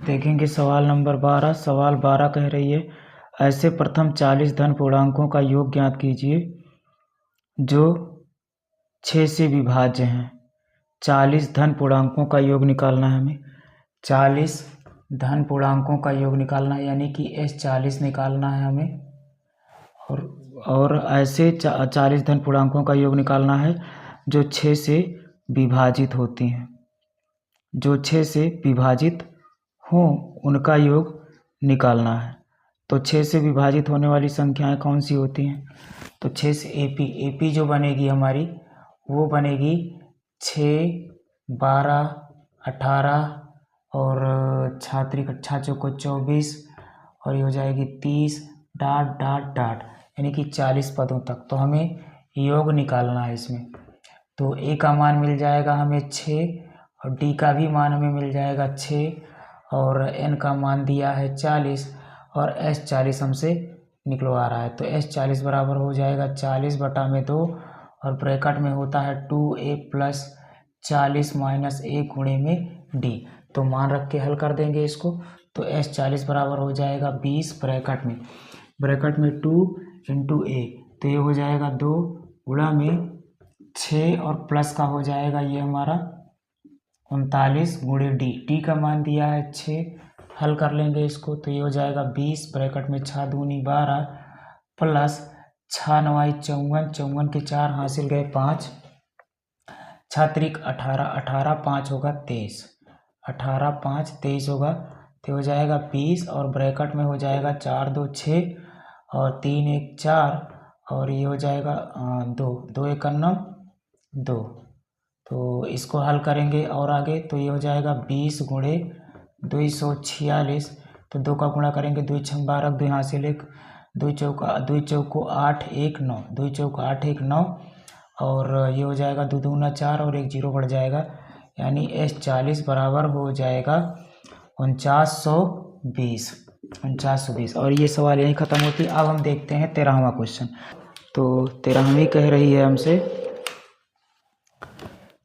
देखेंगे सवाल नंबर 12। सवाल 12 कह रही है, ऐसे प्रथम 40 धन पूर्णांकों का योग ज्ञात कीजिए जो 6 से विभाज्य हैं। 40 धन पूर्णांकों का योग निकालना है हमें। 40 धन पूर्णांकों का योग निकालना है, यानी कि S40 निकालना है हमें। और ऐसे 40 धन पूर्णांकों का योग निकालना है जो 6 से विभाजित होती हैं। जो 6 से विभाजित हों उनका योग निकालना है। तो 6 से विभाजित होने वाली संख्याएं कौन सी होती हैं? तो 6 से एपी जो बनेगी हमारी वो बनेगी 6, 12, 18 और छात्रिक 6 चौको 24 और ये हो जाएगी 30 डाट डाट डाट, यानी कि 40 पदों तक। तो हमें योग निकालना है इसमें। तो ए का मान मिल जाएगा हमें 6 और डी का भी मान हमें मिल जाएगा 6 और एन का मान दिया है 40 और S40 हमसे निकलवा रहा है। तो S40 बराबर हो जाएगा 40/2 और ब्रैकेट में होता है 2a + 40 - a × d। तो मान रख के हल कर देंगे इसको। तो S40 बराबर हो जाएगा 20 ब्रैकेट में 2 × a, तो ये हो जाएगा 2 गुणा में 6 और प्लस का हो जाएगा ये हमारा 39 × d का मान दिया है 6। हल कर लेंगे इसको। तो ये हो जाएगा 20 ब्रैकेट में 6 दूनी 12 प्लस 6 9 54, 54 के 4 हासिल गए 5, छात्रिक 18, 18 5 होगा 23, 18 5 23 होगा। तो हो जाएगा 20 और ब्रैकेट में हो जाएगा 4 2 6 और 3 1 4 और ये हो जाएगा 2 2 1 9 2। तो इसको हल करेंगे और आगे। तो ये हो जाएगा 20 × 246। तो 2 का गुणा करेंगे 2 6 12, 2 हासिल 1, 2 चौको 8 1 9, 2 चौको 8 1 9 और ये हो जाएगा 2 दूना 4 और 1 0 बढ़ जाएगा, यानी S40 बराबर हो जाएगा 4920। और ये सवाल यहीं ख़त्म होती है। अब हम देखते हैं 13वां क्वेश्चन। तो 13वीं कह रही है हमसे,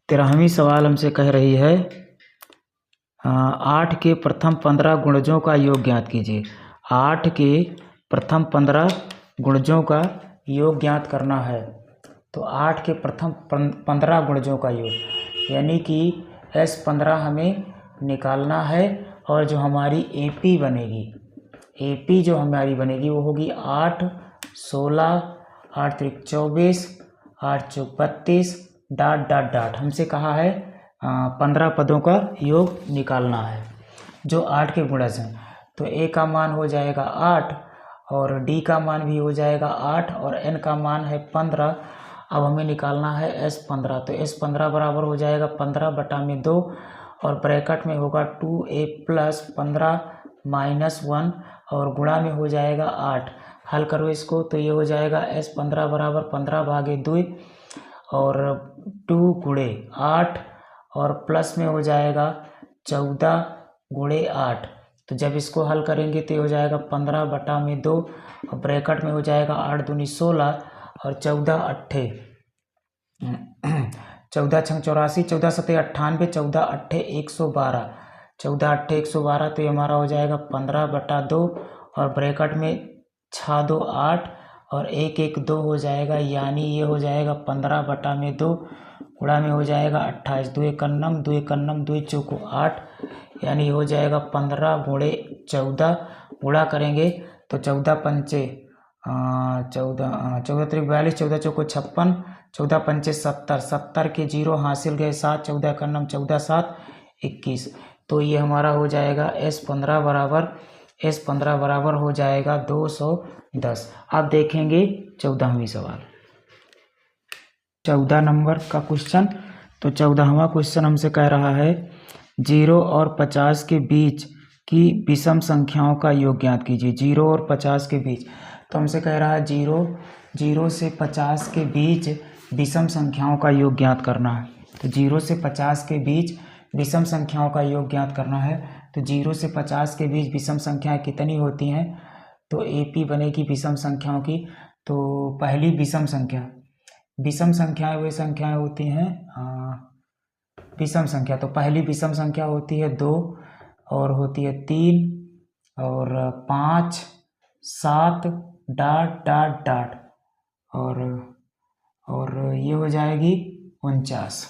13वीं सवाल हमसे कह रही है 8 के प्रथम 15 गुणजों का योग ज्ञात कीजिए। 8 के प्रथम 15 गुणजों का योग ज्ञात करना है। तो 8 के प्रथम 15 गुणजों का योग, यानी कि S15 हमें निकालना है। और जो हमारी AP जो हमारी बनेगी वो होगी 8 16 8 3 24 8 4 32 डाट डाट डाट। हमसे कहा है 15 पदों का योग निकालना है जो 8 के गुणज हैं। तो A का मान हो जाएगा 8 और D का मान भी हो जाएगा 8 और N का मान है 15। अब हमें निकालना है S15। तो S15 बराबर हो जाएगा 15/2 और ब्रैकेट में होगा 2a + 15 - 1 और गुणा में हो जाएगा 8। हल करो इसको। तो ये हो जाएगा S15 बराबर 15/2 और 2 × 8 और प्लस में हो जाएगा 14 × 8। तो जब इसको हल करेंगे तो ये हो जाएगा 15/2 और ब्रैकेट में हो जाएगा 8 दूनी 16 और 14 8 14 6 84, 14 7 98, 14 8 112, 14 8 112। तो ये हमारा हो जाएगा 15/2 और ब्रैकेट में 6 2 8 और 1 1 2 हो जाएगा, यानी ये हो जाएगा 15/2 गुणा में हो जाएगा 28, 2 1 9 2 1 9 2 चौको 8, यानी हो जाएगा 15 × 14 गुणा करेंगे तो 14 पंचे 14 3 42, 14 चौको 56, 14 पंचे 70, 70 के 0 हासिल गए 7, 14 का 9 14 7 21। तो ये हमारा हो जाएगा S15 बराबर हो जाएगा 210। अब देखेंगे 14वीं सवाल, 14 नंबर का क्वेश्चन। तो 14वां क्वेश्चन हमसे कह रहा है 0 और 50 के बीच की विषम संख्याओं का योग ज्ञात कीजिए। 0 और 50 के बीच, तो हमसे कह रहा है 0 से 50 के बीच विषम संख्याओं का योग ज्ञात करना है। तो 0 से 50 के बीच विषम संख्याओं का योग ज्ञात करना है। तो 0 से 50 के बीच विषम संख्याएं कितनी होती हैं? तो AP बनेगी विषम संख्याओं की। तो पहली विषम संख्याएं वे संख्याएं होती हैं विषम संख्या। तो पहली विषम संख्या होती है 2 और होती है 3 और 5 7 डॉट डॉट डॉट और ये हो जाएगी 49।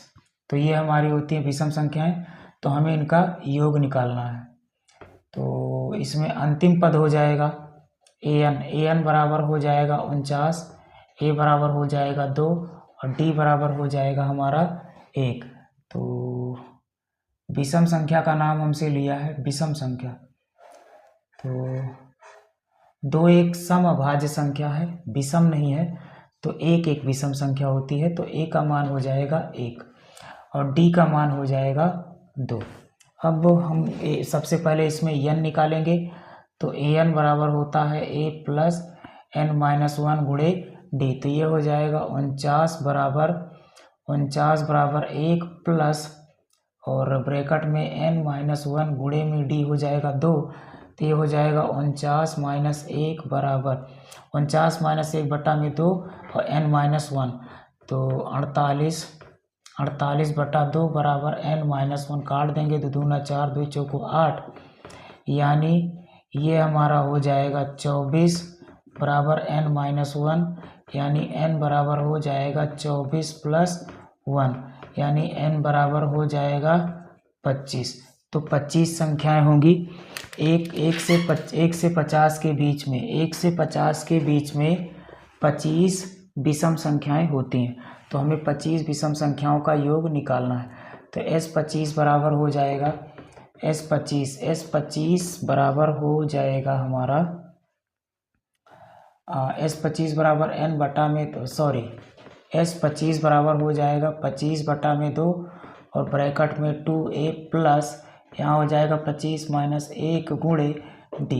तो ये हमारी होती है विषम संख्याएं। तो हमें इनका योग निकालना है। तो इसमें अंतिम पद हो जाएगा an बराबर हो जाएगा 49, a बराबर हो जाएगा 2 और d बराबर हो जाएगा हमारा 1। तो विषम संख्या का नाम हमसे लिया है विषम संख्या। तो 2 एक समअभाज्य संख्या है, विषम नहीं है, तो एक विषम संख्या होती है। तो a का मान हो जाएगा 1 और d का मान हो जाएगा 2। अब हम सबसे पहले इसमें n निकालेंगे। तो an बराबर होता है a प्लस n-1 गुणे d। तो ये हो जाएगा 49 बराबर 1 प्लस और ब्रैकेट में n-1 गुणे में d हो जाएगा 2। तो ये हो जाएगा 49 माइनस 1 बराबर 49 माइनस 1 बटा में 2 और n-1 तो 48 बटा 2 बराबर n-1 काट देंगे तो 2 × 4 2 चौको 8, यानी ये हमारा हो जाएगा 24 बराबर n-1, यानी n बराबर हो जाएगा 24 प्लस 1, यानी n बराबर हो जाएगा 25। तो 25 संख्याएं होंगी। एक से 50 के बीच में 1 से 50 के बीच में 25 विषम संख्याएं होती हैं। तो हमें 25 विषम संख्याओं का योग निकालना है। तो S25 बराबर हो जाएगा S25 बराबर हो जाएगा हमारा S25 बराबर n बटा में S25 बराबर हो जाएगा 25 बटा में 2 और ब्रैकेट में 2a प्लस यहाँ हो जाएगा 25 माइनस 1 गुणे d।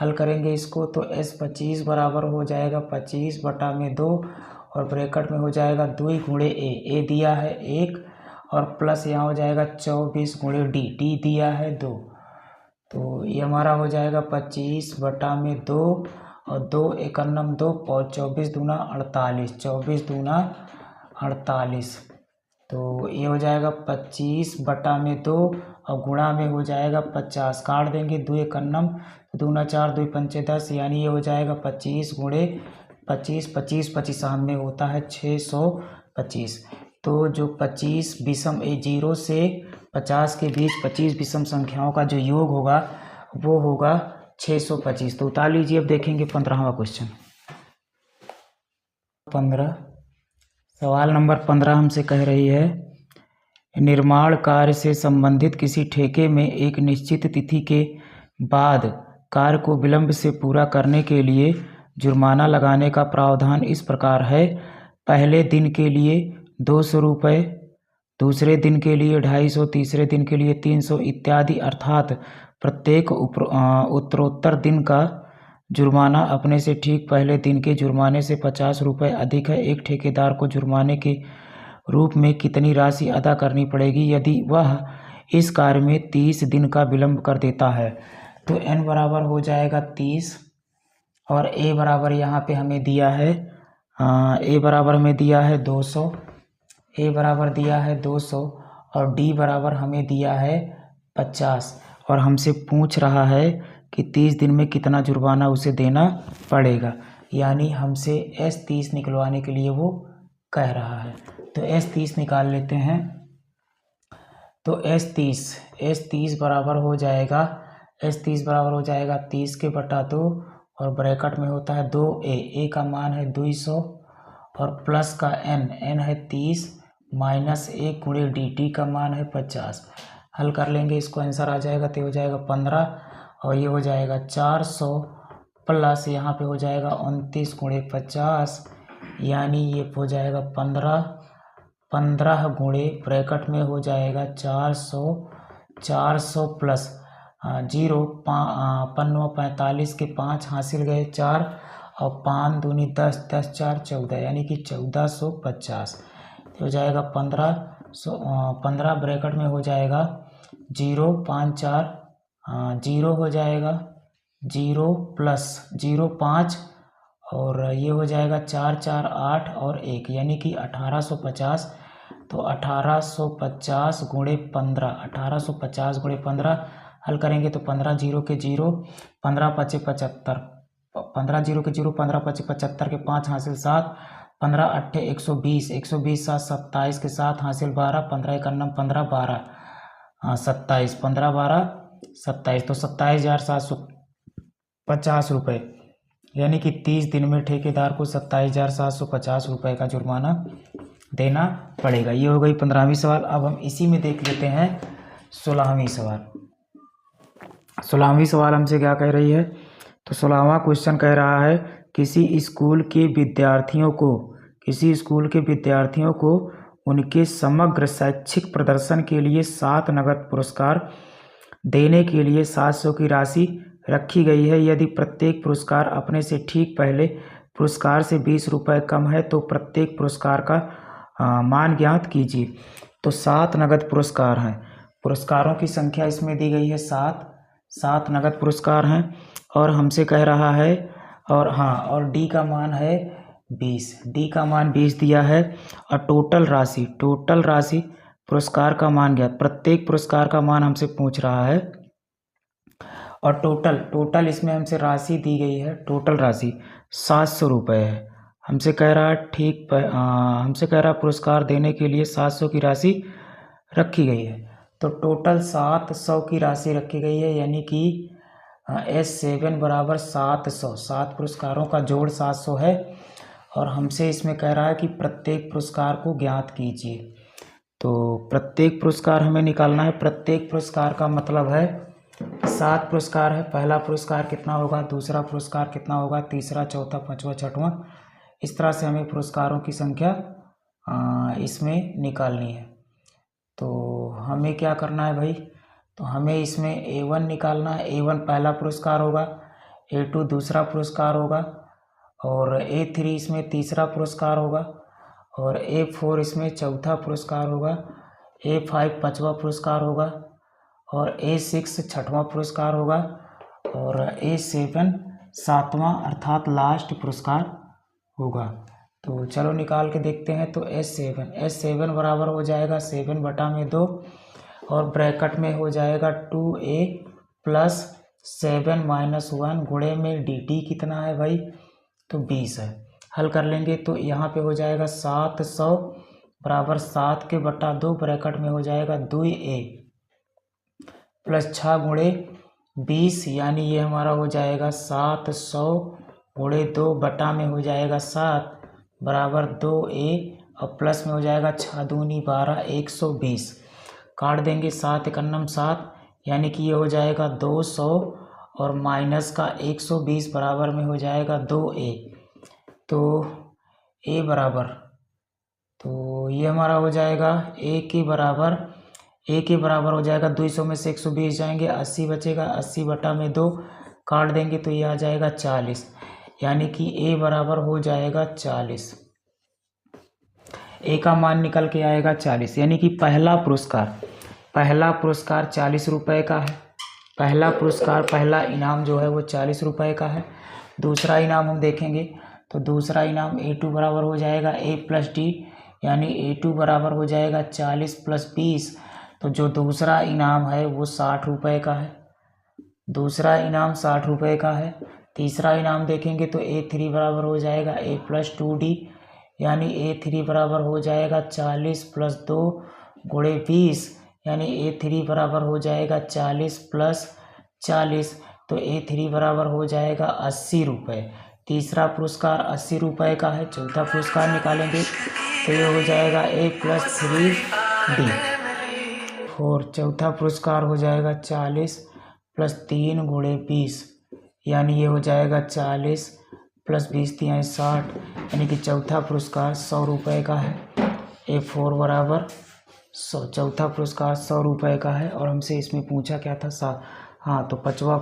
हल करेंगे इसको तो S25 बराबर हो जाएगा 25 बटा में 2 और ब्रैकेट में हो जाएगा 2 गुणे a दिया है 1 और प्लस यहाँ हो जाएगा 24 गुणे d दिया है 2। तो ये हमारा हो जाएगा 25 बटा में 2 और 2 एकन्नम 2 और 24 दूना 48, 24 दूना 48। तो ये हो जाएगा 25 बटा में 2 और गुणा में हो जाएगा 50, काट देंगे 2 एकन्नम 2 × 4 2 × 5 10, यानी ये हो जाएगा 25 गुणे 25 में होता है 625। तो जो 25 विषम 0 से 50 के बीच 25 विषम संख्याओं का जो योग होगा वो होगा 625। तो उतार लीजिए। अब देखेंगे 15वां क्वेश्चन। 15 सवाल नंबर 15 हमसे कह रही है, निर्माण कार्य से संबंधित किसी ठेके में एक निश्चित तिथि के बाद कार्य को विलंब से पूरा करने के लिए जुर्माना लगाने का प्रावधान इस प्रकार है। पहले दिन के लिए 200 रुपये, दूसरे दिन के लिए 250, तीसरे दिन के लिए 300 इत्यादि, अर्थात प्रत्येक उत्तरोत्तर दिन का जुर्माना अपने से ठीक पहले दिन के जुर्माने से 50 रुपये अधिक है। एक ठेकेदार को जुर्माने के रूप में कितनी राशि अदा करनी पड़ेगी यदि वह इस कार्य में 30 दिन का विलंब कर देता है। तो n बराबर हो जाएगा 30 और a बराबर यहाँ पे हमें दिया है a बराबर हमें दिया है 200, a बराबर दिया है 200 और d बराबर हमें दिया है 50 और हमसे पूछ रहा है कि 30 दिन में कितना जुर्माना उसे देना पड़ेगा, यानी हमसे S30 निकलवाने के लिए वो कह रहा है। तो S30 निकाल लेते हैं। तो S30 बराबर हो जाएगा 30 के बटा 2 और ब्रैकेट में होता है 2a का मान है 200 और प्लस का n है 30 माइनस 1 गुणे dt का मान है 50। हल कर लेंगे इसको, आंसर आ जाएगा। तो हो जाएगा 15 और ये हो जाएगा 400 प्लस यहाँ पे हो जाएगा 29 गुणे 50, यानी ये हो जाएगा 15 गुणे ब्रैकेट में हो जाएगा 400 प्लस 0 45 के 5 हासिल गए 4 और 5 दूनी 10 10 4 14, यानी कि 1450। हो जाएगा 15 ब्रैकेट में हो जाएगा 0 5 4 0 हो जाएगा 0 प्लस 0 5 और ये हो जाएगा 4 4 8 और 1, यानी कि 1850। तो 1850 गुणे 15 1850 गुणे 15 हल करेंगे तो 15 जीरो के जीरो, 15 पचे 75, 15 जीरो के जीरो, 15 पचे 75 के 5 हासिल 7, 15 अट्ठे 120, 120 7 27 के 7 हासिल 12, 15 इकन्नम 15 12, हाँ 27, 15 12 27, तो 27,750 रुपये, यानी कि 30 दिन में ठेकेदार को 27,750 रुपये का जुर्माना देना पड़ेगा। ये हो गई 15वीं सवाल। अब हम इसी में देख लेते हैं 16वीं सवाल। 16वीं सवाल हमसे क्या कह रही है, तो 16वां क्वेश्चन कह रहा है किसी स्कूल के विद्यार्थियों को उनके समग्र शैक्षिक प्रदर्शन के लिए 7 नगद पुरस्कार देने के लिए 700 की राशि रखी गई है। यदि प्रत्येक पुरस्कार अपने से ठीक पहले पुरस्कार से 20 रुपये कम है तो प्रत्येक पुरस्कार का मान ज्ञात कीजिए। तो 7 नगद पुरस्कार हैं, पुरस्कारों की संख्या इसमें दी गई है 7 नगद पुरस्कार हैं, और हमसे कह रहा है और डी का मान है 20, डी का मान 20 दिया है, और टोटल राशि पुरस्कार का मान ज्ञात, प्रत्येक पुरस्कार का मान हमसे पूछ रहा है, और टोटल इसमें हमसे राशि दी गई है, टोटल राशि 700 रुपये है। हमसे कह रहा है पुरस्कार देने के लिए 700 की राशि रखी गई है। तो टोटल 700 की राशि रखी गई है, यानी कि S7 बराबर 700, 7 पुरस्कारों का जोड़ 700 है, और हमसे इसमें कह रहा है कि प्रत्येक पुरस्कार को ज्ञात कीजिए। तो प्रत्येक पुरस्कार हमें निकालना है। प्रत्येक पुरस्कार का मतलब है 7 पुरस्कार है, पहला पुरस्कार कितना होगा, दूसरा पुरस्कार कितना होगा, तीसरा, चौथा, पाँचवा, छठवां, इस तरह से हमें पुरस्कारों की संख्या इसमें निकालनी है। तो हमें क्या करना है भाई, तो हमें इसमें A1 निकालना है। A1 पहला पुरस्कार होगा, A2 दूसरा पुरस्कार होगा, और A3 इसमें तीसरा पुरस्कार होगा, और A4 इसमें चौथा पुरस्कार होगा, A5 पाँचवा पुरस्कार होगा, और A6 छठवां पुरस्कार होगा, और A7 सातवां अर्थात लास्ट पुरस्कार होगा। तो चलो निकाल के देखते हैं। तो S7 बराबर हो जाएगा 7/2, और ब्रैकेट में हो जाएगा 2A प्लस 7 - 1 गुणे में डी कितना है भाई, तो 20 है। हल कर लेंगे तो यहाँ पे हो जाएगा 700 बराबर 7/2, ब्रैकेट में हो जाएगा 2A प्लस 6 गुणे 20, यानी ये हमारा हो जाएगा 700 गुणे 2 बटा में हो जाएगा 7 बराबर 2A, और प्लस में हो जाएगा 6 दूनी 12, 120 काट देंगे, 7 इकन्नम 7, यानी कि ये हो जाएगा 200, और माइनस का 120 बराबर में हो जाएगा 2A। तो A बराबर, तो ये हमारा हो जाएगा A के बराबर हो जाएगा 200 में से 120 जाएंगे, 80 बचेगा, 80 बटा में 2 काट देंगे तो ये आ जाएगा 40, यानी कि A बराबर हो जाएगा 40। A का मान निकल के आएगा 40, यानी कि पहला पुरस्कार 40 रुपये का है। पहला इनाम जो है वो 40 रुपये का है। दूसरा इनाम हम देखेंगे तो दूसरा इनाम A2 बराबर हो जाएगा A प्लस D, यानी A2 बराबर हो जाएगा 40 प्लस 20। तो जो दूसरा इनाम है वो 60 रुपये का है, दूसरा इनाम 60 रुपये का है। तीसरा इनाम देखेंगे तो A3 बराबर हो जाएगा A प्लस 2D, यानी A3 बराबर हो जाएगा 40 प्लस 2 गुणे 20, यानी A3 बराबर हो जाएगा 40 प्लस 40, तो A3 बराबर हो जाएगा 80 रुपये। तीसरा पुरस्कार 80 रुपये का है। चौथा पुरस्कार निकालेंगे तो ये हो जाएगा A प्लस 3D, और चौथा पुरस्कार हो जाएगा 40 प्लस 3 गुणे 20, यानी ये हो जाएगा 40 प्लस 20 3 60, यानी कि चौथा पुरस्कार 100 रुपये का है। A4 बराबर 100, चौथा पुरस्कार 100 रुपये का है। और हमसे इसमें पूछा क्या था, तो पाँचवा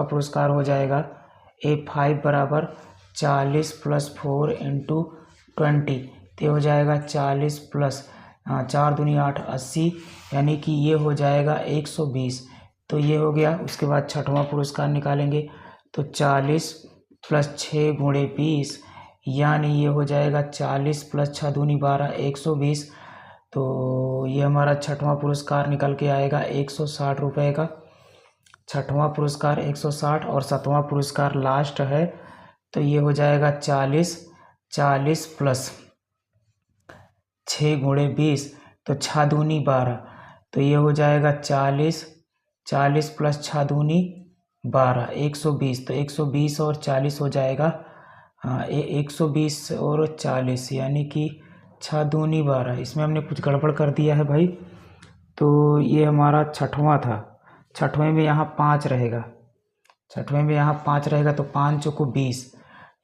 पुरस्कार हो जाएगा A5 बराबर 40 प्लस 4 इंटू 20, तो हो जाएगा 40 प्लस 4 दूनी 8 80, यानी कि ये हो जाएगा 120। तो ये हो गया। उसके बाद छठवां पुरस्कार निकालेंगे तो 40 प्लस 6 गुणे 20, यानी ये हो जाएगा 40 प्लस 6 दूनी 12 120। तो ये हमारा छठवां पुरस्कार निकल के आएगा 160 रुपये का। छठवां पुरस्कार 160 और सातवां पुरस्कार लास्ट है, तो ये हो जाएगा 40 प्लस 6 गुणे 20, तो 6 दूनी 12, तो ये हो जाएगा 40 प्लस 6 दूनी 12, 120। तो 120 और 40 हो जाएगा 120 और 40, यानी कि 6 दूनी 12। इसमें हमने कुछ गड़बड़ कर दिया है भाई। तो ये हमारा छठवां था, छठवें में यहाँ 5 रहेगा, छठवें में यहाँ 5 रहेगा, तो 5 चौको 20,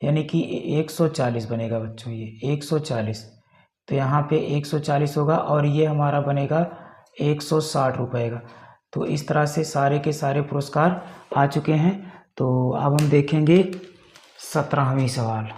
यानी कि 140 बनेगा बच्चों, ये 140। तो यहाँ पे 140 होगा और ये हमारा बनेगा 160 रुपये का। तो इस तरह से सारे के सारे पुरस्कार आ चुके हैं। तो अब हम देखेंगे 17वां सवाल।